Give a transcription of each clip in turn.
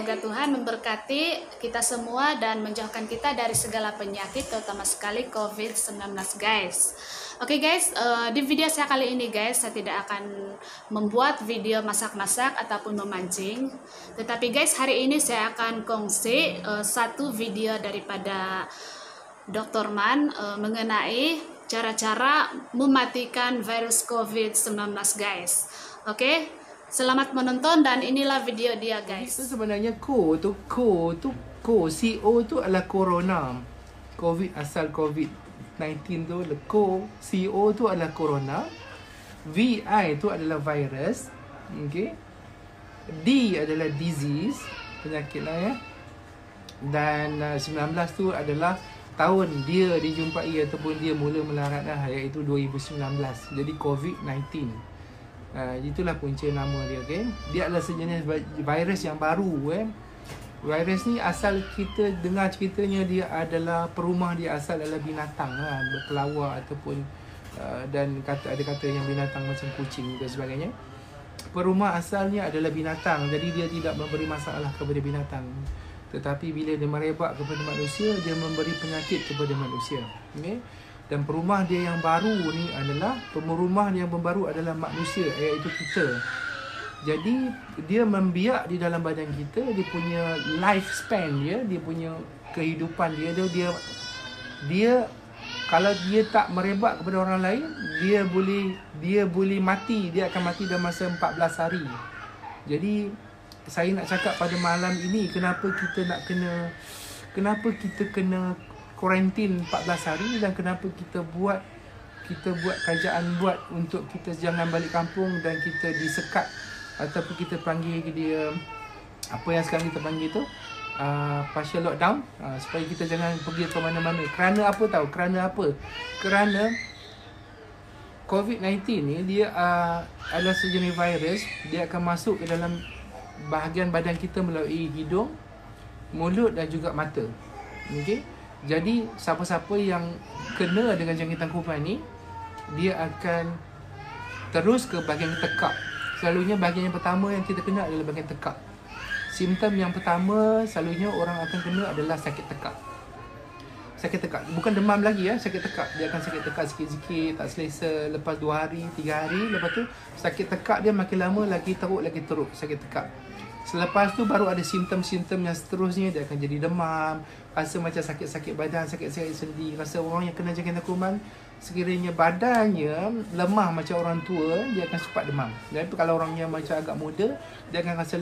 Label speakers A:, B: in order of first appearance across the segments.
A: semoga Tuhan memberkati kita semua dan menjauhkan kita dari segala penyakit, terutama sekali COVID-19 guys. Oke guys, di video saya kali ini guys, saya tidak akan membuat video masak-masak ataupun memancing. Tetapi guys, hari ini saya akan kongsi satu video daripada Dr. Man mengenai cara-cara mematikan virus COVID-19 guys. Oke, selamat menonton dan inilah video dia guys.
B: Itu sebenarnya CO tu adalah corona. COVID asal COVID-19 tu adalah CO tu adalah corona. VI tu adalah virus. Okay. D adalah disease, penyakit lah ya. Dan 19 tu adalah tahun dia dijumpai ataupun dia mula melarat lah, iaitu 2019. Jadi COVID-19. Itulah punca nama dia, okay? Dia adalah sejenis virus yang baru. Virus ni asal kita dengar ceritanya dia adalah perumah dia asal adalah binatang lah, berkelawar ataupun dan ada kata yang binatang macam kucing dan sebagainya. Perumah asalnya adalah binatang, jadi dia tidak memberi masalah kepada binatang. Tetapi bila dia merebak kepada manusia, dia memberi penyakit kepada manusia. Okay? Dan perumah dia yang baru ni adalah pemerumah yang baru adalah manusia, iaitu kita. Jadi dia membiak di dalam badan kita, dia punya lifespan dia punya kehidupan dia kalau dia tak merebak kepada orang lain, dia boleh mati, dia akan mati dalam masa 14 hari. Jadi saya nak cakap pada malam ini kenapa kita kena kuarantin 14 hari dan kenapa kita buat kerajaan untuk kita jangan balik kampung dan kita disekat ataupun kita panggil dia apa yang sekarang kita panggil tu partial lockdown, supaya kita jangan pergi ke mana-mana. Kerana apa tahu? Kerana COVID-19 ni dia adalah sejenis virus. Dia akan masuk ke dalam bahagian badan kita melalui hidung, mulut dan juga mata. Okey. Jadi siapa-siapa yang kena dengan jangkitan kuman ni, dia akan terus ke bahagian tekak. Selalunya bahagian yang pertama yang kita kena adalah bahagian tekak. Simptom yang pertama selalunya orang akan kena adalah sakit tekak. Sakit tekak, bukan demam lagi ya, sakit tekak. Dia akan sakit tekak sikit-sikit, tak selesa, lepas 2 hari, 3 hari, lepas tu sakit tekak dia makin lama lagi teruk sakit tekak. Selepas tu baru ada simptom-simptom yang seterusnya, dia akan jadi demam, rasa macam sakit-sakit badan, sakit-sakit sendi. Rasa orang yang kena jangkitan kuman, sekiranya badannya lemah macam orang tua, dia akan cepat demam. Dan kalau orang yang macam agak muda, dia akan rasa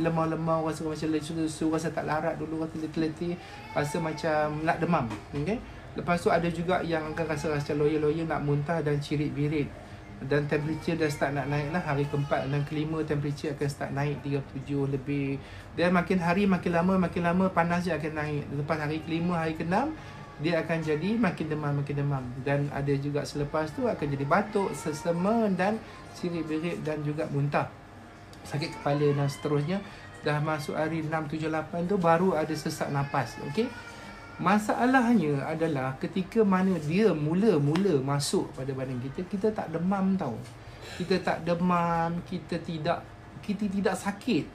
B: lemah-lemah, rasa macam lesu-lesu, rasa tak larat dulu, rasa letih-letih, rasa macam nak demam. Okay? Lepas tu ada juga yang akan rasa loya-loya, nak muntah dan cirit-birit. Dan temperature dah start nak naik lah. Hari keempat dan kelima temperature akan start naik 37 lebih. Dan makin hari makin lama panas dia akan naik. Lepas hari kelima, hari keenam, dia akan jadi makin demam. Dan ada juga selepas tu akan jadi batuk, sesama dan cirit-birit dan juga muntah, sakit kepala dan seterusnya. Dah masuk hari 6, 7, 8 tu baru ada sesak nafas. Okey. Masalahnya adalah ketika mana dia mula masuk pada badan kita, kita tak demam tau. Kita tak demam, kita tidak sakit.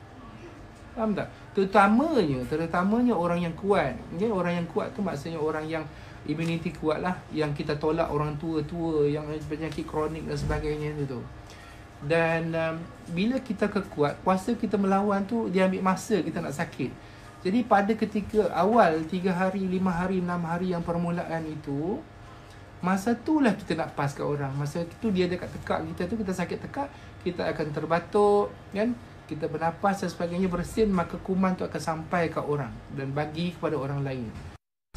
B: Faham tak? Terutamanya orang yang kuat. Okay? Orang yang kuat tu maksudnya orang yang immunity kuat lah, yang kita tolak orang tua-tua yang penyakit kronik dan sebagainya tu. Dan bila kita kekuat, kuasa kita melawan tu dia ambil masa kita nak sakit. Jadi pada ketika awal 3 hari, 5 hari, 6 hari yang permulaan itu, masa itulah kita nak pas kat orang. Masa itu dia dekat tekak kita tu, kita sakit tekak, kita akan terbatuk, kan? Kita bernafas dan sebagainya bersin, maka kuman tu akan sampai kat orang dan bagi kepada orang lain.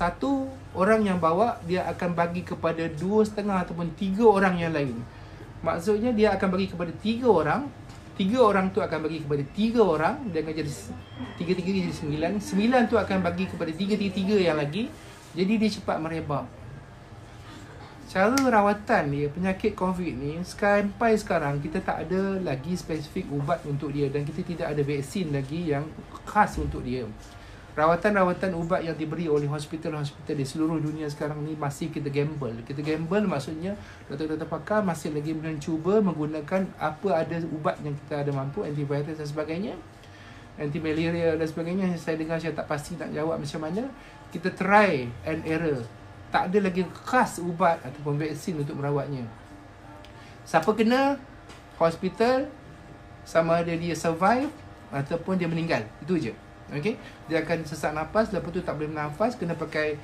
B: Satu orang yang bawa, dia akan bagi kepada 2,5 ataupun 3 orang yang lain. Maksudnya dia akan bagi kepada 3 orang. 3 orang tu akan bagi kepada 3 orang. Dia akan jadi 3 jadi 9. 9 tu akan bagi kepada 3 yang lagi. Jadi dia cepat merebak. Cara rawatan dia, penyakit COVID ni, sampai sekarang kita tak ada lagi spesifik ubat untuk dia. Dan kita tidak ada vaksin lagi yang khas untuk dia. Rawatan-rawatan ubat yang diberi oleh hospital-hospital di seluruh dunia sekarang ni masih kita gamble. Kita gamble maksudnya doktor-doktor pakar masih lagi mencuba menggunakan apa ada ubat yang kita ada mampu, antivirus dan sebagainya. anti malaria dan sebagainya. Saya dengar, saya tak pasti nak jawab macam mana. Kita try and error. Tak ada lagi khas ubat ataupun vaksin untuk merawatnya. Siapa kena, hospital, sama ada dia survive ataupun dia meninggal. Itu je. Okay? Dia akan sesak nafas, lepas tu tak boleh bernafas, kena pakai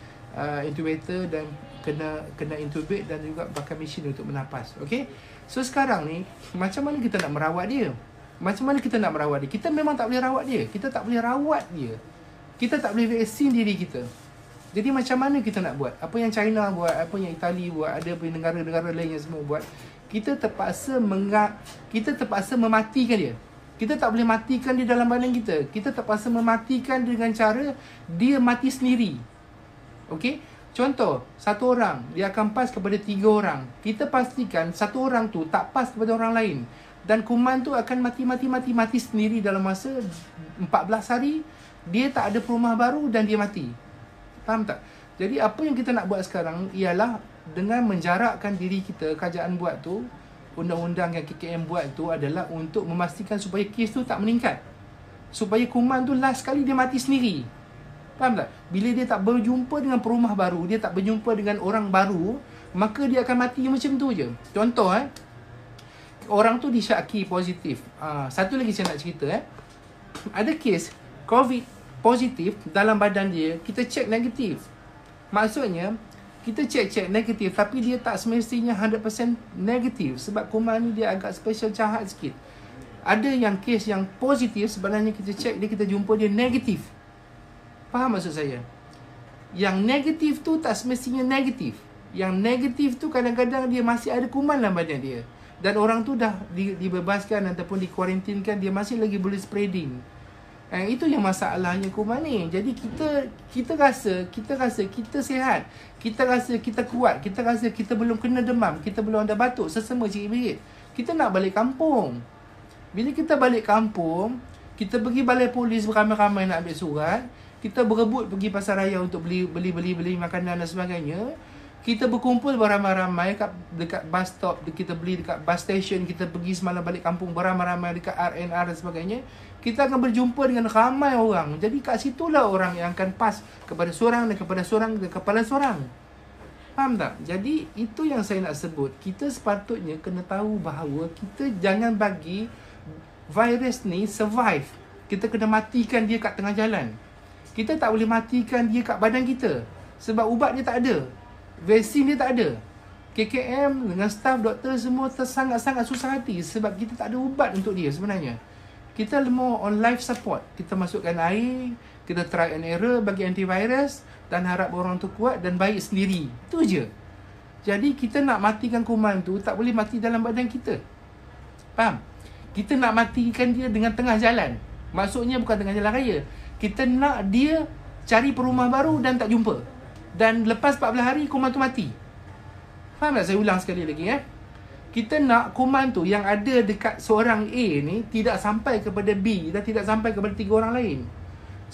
B: intubator dan kena intubate dan juga pakai mesin untuk bernafas. Okay? So sekarang ni, macam mana kita nak merawat dia? Macam mana kita nak merawat dia? Kita memang tak boleh rawat dia. Kita tak boleh rawat dia. Kita tak boleh vaksin diri kita. Jadi macam mana kita nak buat? Apa yang China buat, apa yang Itali buat, ada apa yang negara-negara lain yang semua buat. Kita terpaksa mematikan dia. Kita tak boleh matikan dia dalam badan kita. Kita terpaksa mematikan dengan cara dia mati sendiri. Okey? Contoh, satu orang dia akan pas kepada 3 orang. Kita pastikan satu orang tu tak pas kepada orang lain. Dan kuman tu akan mati sendiri dalam masa 14 hari. Dia tak ada perumah baru dan dia mati. Faham tak? Jadi apa yang kita nak buat sekarang ialah dengan menjarakkan diri kita. Kerajaan buat tu, undang-undang yang KKM buat tu adalah untuk memastikan supaya kes tu tak meningkat. Supaya kuman tu last sekali dia mati sendiri. Faham tak? Bila dia tak berjumpa dengan perumah baru, dia tak berjumpa dengan orang baru, maka dia akan mati macam tu je. Contoh orang tu disyaki positif. Satu lagi saya nak cerita ada kes COVID positif dalam badan dia, kita cek negatif. Maksudnya kita cek negatif, tapi dia tak semestinya 100% negatif. Sebab kuman ni dia agak special, jahat sikit. Ada yang kes yang positif, sebenarnya kita cek dia, kita jumpa dia negatif. Faham maksud saya? Yang negatif tu tak semestinya negatif. Yang negatif tu kadang-kadang dia masih ada kuman dalam badan dia. Dan orang tu dah dibebaskan ataupun dikuarantinkan, dia masih lagi boleh spreading. Itu yang masalahnya kuman ni. Jadi kita rasa kita sihat. Kita rasa kita kuat. Kita rasa kita belum kena demam. Kita belum ada batuk, sesama cikgu-cikgu. Kita nak balik kampung. Bila kita balik kampung, kita pergi balai polis beramai-ramai nak ambil surat. Kita berebut pergi pasar raya untuk beli makanan dan sebagainya. Kita berkumpul beramai-ramai dekat bus stop, kita beli dekat bus station, kita pergi semalam balik kampung beramai-ramai dekat RNR dan sebagainya. Kita akan berjumpa dengan ramai orang. Jadi kat situlah orang yang akan pas kepada seorang dan kepada seorang dan kepala seorang. Faham tak? Jadi itu yang saya nak sebut. Kita sepatutnya kena tahu bahawa kita jangan bagi virus ni survive. Kita kena matikan dia kat tengah jalan. Kita tak boleh matikan dia kat badan kita. Sebab ubat dia tak ada. Vaksin dia tak ada. KKM dengan staff doktor semua sangat-sangat susah hati. Sebab kita tak ada ubat untuk dia sebenarnya. Kita more on life support. Kita masukkan air, kita try and error bagi antivirus dan harap orang tu kuat dan baik sendiri. Itu je. Jadi kita nak matikan kuman tu tak boleh mati dalam badan kita. Faham? Kita nak matikan dia dengan tengah jalan. Maksudnya bukan tengah jalan raya. Kita nak dia cari perumah baru dan tak jumpa. Dan lepas 14 hari kuman tu mati. Faham tak? Saya ulang sekali lagi Kita nak kuman tu yang ada dekat seorang A ni tidak sampai kepada B dan tidak sampai kepada 3 orang lain.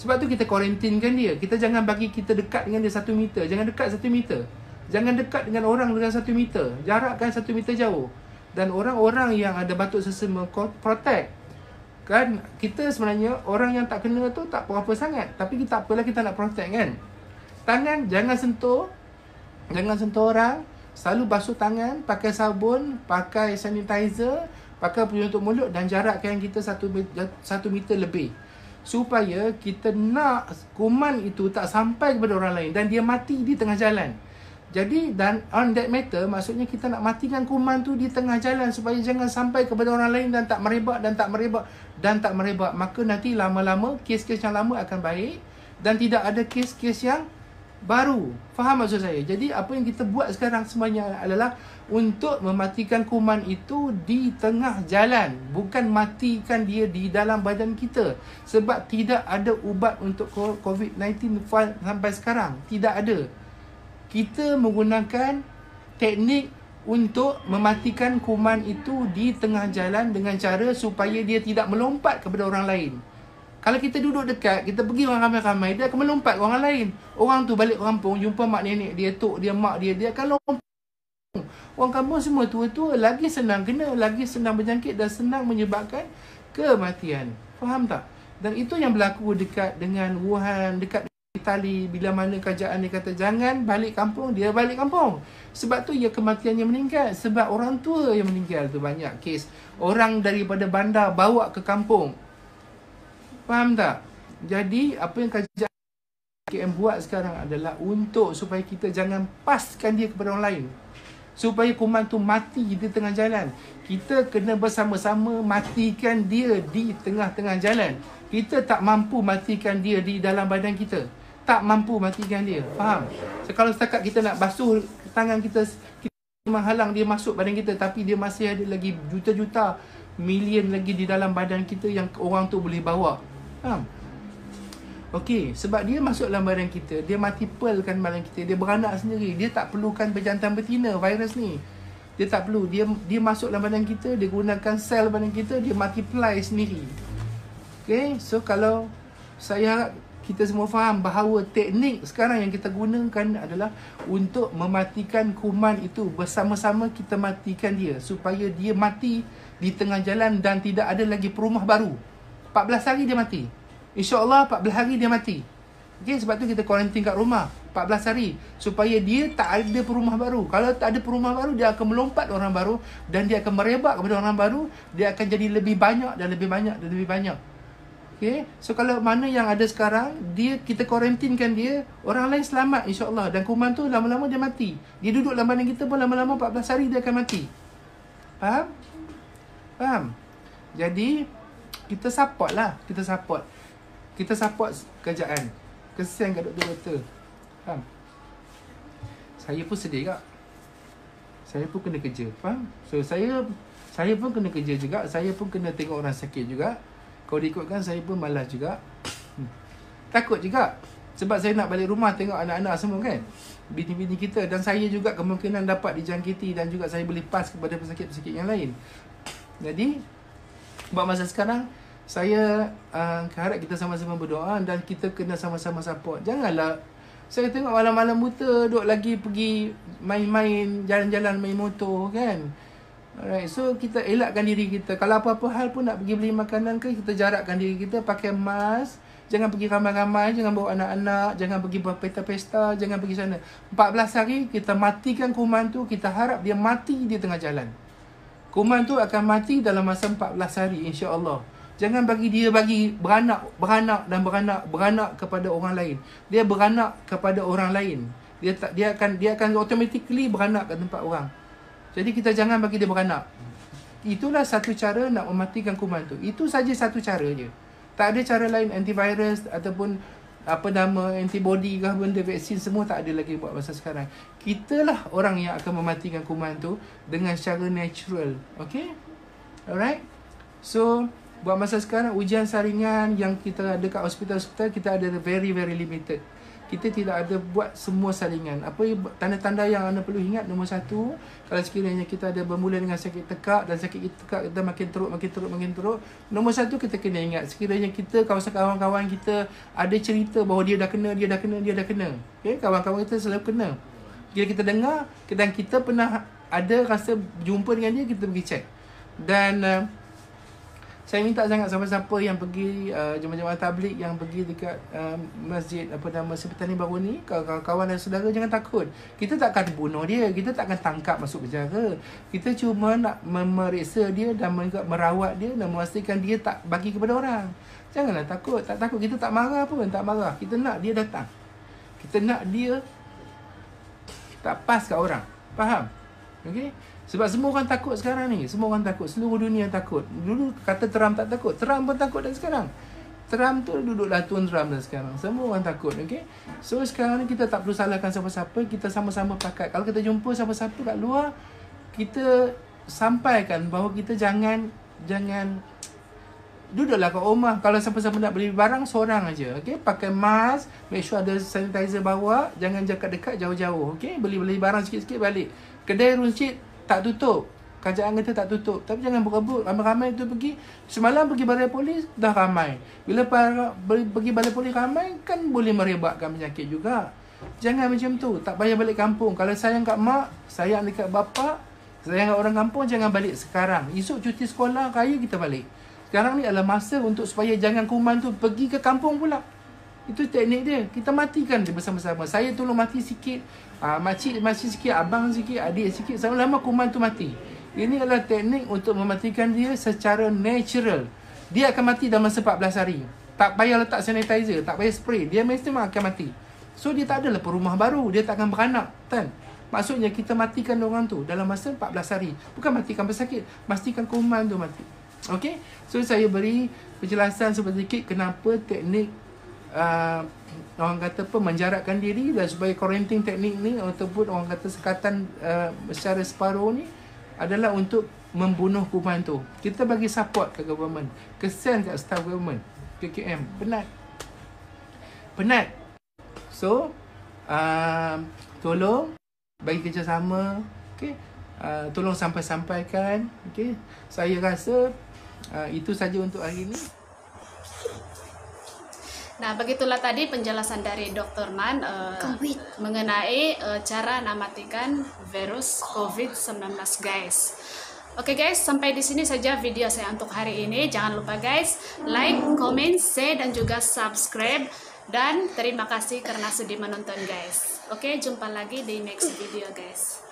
B: Sebab tu kita kuarantinkan dia. Kita jangan bagi kita dekat dengan dia 1 meter. Jangan dekat 1 meter. Jangan dekat dengan orang dengan 1 meter. Jarakkan 1 meter jauh. Dan orang-orang yang ada batuk sesama protect. Kan kita sebenarnya orang yang tak kena tu tak apa-apa sangat. Tapi kita apalah kita nak protect kan. Tangan jangan sentuh. Jangan sentuh orang. Selalu basuh tangan, pakai sabun, pakai sanitizer, pakai penutup mulut dan jarakkan kita 1 meter lebih. Supaya kita nak kuman itu tak sampai kepada orang lain dan dia mati di tengah jalan. Jadi dan on that matter, maksudnya kita nak matikan kuman tu di tengah jalan supaya jangan sampai kepada orang lain dan tak merebak dan tak merebak dan tak merebak. Maka nanti lama-lama kes-kes yang lama akan baik dan tidak ada kes-kes yang baru. Faham maksud saya? Jadi apa yang kita buat sekarang semuanya adalah untuk mematikan kuman itu di tengah jalan, bukan matikan dia di dalam badan kita. Sebab tidak ada ubat untuk COVID-19 sampai sekarang. Tidak ada. Kita menggunakan teknik untuk mematikan kuman itu di tengah jalan dengan cara supaya dia tidak melompat kepada orang lain. Kalau kita duduk dekat, kita pergi orang ramai-ramai, dia akan melompat ke orang lain. Orang tu balik kampung, jumpa mak nenek dia, tok dia, mak dia, dia akan lompat. Orang kampung semua tua-tua lagi senang kena, lagi senang berjangkit dan senang menyebabkan kematian. Faham tak? Dan itu yang berlaku dekat dengan Wuhan, dekat Itali. Bila mana kerajaan dia kata jangan balik kampung, dia balik kampung. Sebab tu ia kematiannya meninggal. Sebab orang tua yang meninggal tu banyak kes. Orang daripada bandar bawa ke kampung. Faham tak? Jadi apa yang kerajaan KM buat sekarang adalah untuk supaya kita jangan paskan dia kepada orang lain. Supaya kuman tu mati di tengah jalan. Kita kena bersama-sama matikan dia di tengah-tengah jalan. Kita tak mampu matikan dia di dalam badan kita. Tak mampu matikan dia. Faham? So, kalau setakat kita nak basuh tangan kita, kita menghalang dia masuk badan kita, tapi dia masih ada lagi juta-juta, million lagi di dalam badan kita yang orang tu boleh bawa. Faham? Okey, sebab dia masuk dalam badan kita, dia multiplekan badan kita, dia beranak sendiri. Dia tak perlukan berjantan betina virus ni. Dia tak perlu. Dia masuk dalam badan kita, dia gunakan sel badan kita, dia multiply sendiri. Okey, so kalau saya kita semua faham bahawa teknik sekarang yang kita gunakan adalah untuk mematikan kuman itu. Bersama-sama kita matikan dia supaya dia mati di tengah jalan dan tidak ada lagi perumah baru. 14 hari dia mati. InsyaAllah 14 hari dia mati. Okay, sebab tu kita kuarantin kat rumah 14 hari. Supaya dia tak ada perumah baru. Kalau tak ada perumah baru, dia akan melompat orang baru. Dan dia akan merebak kepada orang baru. Dia akan jadi lebih banyak dan lebih banyak dan lebih banyak. Okay, so kalau mana yang ada sekarang, kita kuarantinkan dia, orang lain selamat insyaAllah. Dan kuman tu lama-lama dia mati. Dia duduk dalam badan kita pun lama-lama 14 hari dia akan mati. Faham? Faham? Jadi kita support lah. Kita support kerajaan. Kesian kat doktor-doktor. Faham? Saya pun sedih kak. Saya pun kena kerja. Faham? So saya pun kena kerja juga. Saya pun kena tengok orang sakit juga. Kalau diikutkan saya pun malas juga. Takut juga. Sebab saya nak balik rumah tengok anak-anak semua kan. Bini-bini kita. Dan saya juga kemungkinan dapat dijangkiti. Dan juga saya boleh pas kepada pesakit-pesakit yang lain. Jadi buat masa sekarang, saya harap kita sama-sama berdoa. Dan kita kena sama-sama support. Janganlah saya tengok malam-malam buta duk lagi pergi main-main, jalan-jalan, main motor kan. Alright, so kita elakkan diri kita. Kalau apa-apa hal pun nak pergi beli makanan ke, kita jarakkan diri kita, pakai mask. Jangan pergi ramai-ramai, jangan bawa anak-anak, jangan pergi buat pesta-pesta, jangan pergi sana. 14 hari kita matikan kuman tu, kita harap dia mati di tengah jalan. Kuman tu akan mati dalam masa 14 hari insya-Allah. Jangan bagi dia beranak kepada orang lain. Dia beranak kepada orang lain. Dia akan automatically beranak ke tempat orang. Jadi kita jangan bagi dia beranak. Itulah satu cara nak mematikan kuman tu. Itu saja satu cara je. Tak ada cara lain, antivirus ataupun antibody ke benda vaksin semua tak ada lagi buat masa sekarang. Kitalah orang yang akan mematikan kuman tu dengan secara natural. Okay? Alright? So, buat masa sekarang ujian saringan yang kita ada kat hospital-hospital, kita ada very limited. Kita tidak ada buat semua saringan. Apa tanda-tanda yang anda perlu ingat? Nombor satu, kalau sekiranya kita ada bermula dengan sakit tekak dan sakit tekak kita makin teruk. Nombor satu, kita kena ingat sekiranya kita, kawan-kawan kita ada cerita bahawa dia dah kena. Okay? Kawan-kawan kita selalu kena. Bila kita dengar dan kita pernah ada rasa jumpa dengan dia, kita pergi check. Dan saya minta sangat siapa-siapa yang pergi jemaah-jemaah tabligh yang pergi dekat masjid Sepetani Baru ni, kawan-kawan dan saudara, jangan takut. Kita tak akan bunuh dia, kita tak akan tangkap masuk penjara. Kita cuma nak memeriksa dia dan merawat dia dan memastikan dia tak bagi kepada orang. Janganlah takut, tak takut. Kita tak marah pun, tak marah. Kita nak dia datang. Kita nak dia tak pas kat orang. Faham? Okey? Sebab semua orang takut sekarang ni. Semua orang takut. Seluruh dunia takut. Dulu kata Trump tak takut. Trump pun takut dah sekarang. Trump tu duduklah Tuan Trump dah sekarang. Semua orang takut. Okay? So sekarang ni kita tak perlu salahkan siapa-siapa. Kita sama-sama pakat. Kalau kita jumpa siapa-siapa kat luar, kita sampaikan bahawa kita jangan duduklah kat rumah. Kalau siapa-siapa nak beli barang, seorang aja. Okay? Pakai mask. Make sure ada sanitizer bawa. Jangan dekat-dekat, jauh-jauh. Okay? Beli barang sikit-sikit balik. Kedai runcit tak tutup. Kerajaan kata tak tutup. Tapi jangan berebut. Ramai-ramai tu pergi. Semalam pergi balai polis, dah ramai. Bila pergi balai polis ramai, kan boleh merebakkan penyakit juga. Jangan macam tu. Tak payah balik kampung. Kalau sayang kat mak, sayang dekat bapa, sayang kat orang kampung, jangan balik sekarang. Esok cuti sekolah, raya kita balik. Sekarang ni adalah masa untuk supaya jangan kuman tu pergi ke kampung pula. Itu teknik dia. Kita matikan dia bersama-sama. Saya tolong mati sikit, makcik mati sikit, abang sikit, adik sikit, sama-sama kuman tu mati. Ini adalah teknik untuk mematikan dia secara natural. Dia akan mati dalam masa 14 hari. Tak payah letak sanitizer, tak payah spray. Dia memang akan mati. So dia tak adalah perumah baru, dia tak akan beranak, kan? Maksudnya kita matikan orang tu dalam masa 14 hari. Bukan matikan pesakit, pastikan kuman tu mati. Okey? So saya beri penjelasan sedikit kenapa teknik orang kata apa, menjarakkan diri dan supaya quarantine teknik ni ataupun orang kata sekatan secara separuh ni adalah untuk membunuh kuman tu. Kita bagi support ke government, kesian kat staff government, KKM. Penat. So tolong bagi kerjasama, okey. Tolong sampaikan, okey. Saya rasa itu saja untuk hari ini.
A: Nah, begitulah tadi penjelasan dari Dr. Man mengenai cara mematikan virus COVID-19, guys. Oke guys, sampai di sini saja video saya untuk hari ini. Jangan lupa guys, like, comment, share, dan juga subscribe. Dan terima kasih karena sudah menonton guys. Oke, jumpa lagi di next video guys.